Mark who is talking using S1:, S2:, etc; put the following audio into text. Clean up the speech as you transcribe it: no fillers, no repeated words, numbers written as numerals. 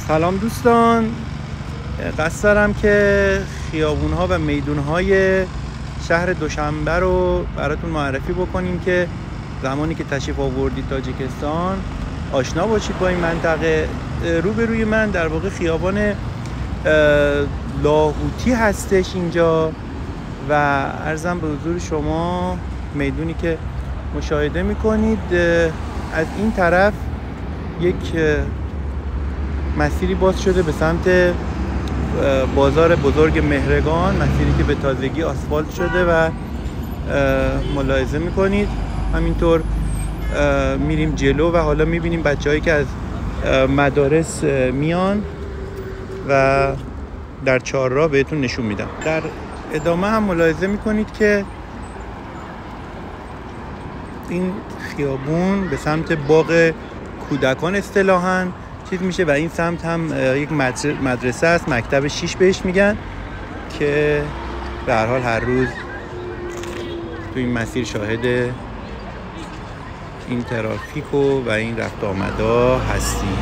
S1: سلام دوستان، قصد دارم که خیابون‌ها و میدون‌های شهر دوشنبه رو براتون معرفی بکنیم که زمانی که تشریف آوردید تاجیکستان آشنا باشید با این منطقه. روبروی من در واقع خیابان لاهوتی هستش اینجا و عرضم به حضور شما میدونی که مشاهده میکنید. از این طرف یک مسیری باز شده به سمت بازار بزرگ مهرگان، مسیری که به تازگی آسفالت شده و ملاحظه میکنید. همینطور میریم جلو و حالا میبینیم بچه‌هایی که از مدارس میان و در چهارراه بهتون نشون میدم. در ادامه هم ملاحظه میکنید که این خیابون به سمت باغ کودکان اصطلاحاً چیز میشه و این سمت هم یک مدرسه است، مکتب 6 بهش میگن، که به هر حال هر روز تو این مسیر شاهد این ترافیک و این رفت آمدا هستیم.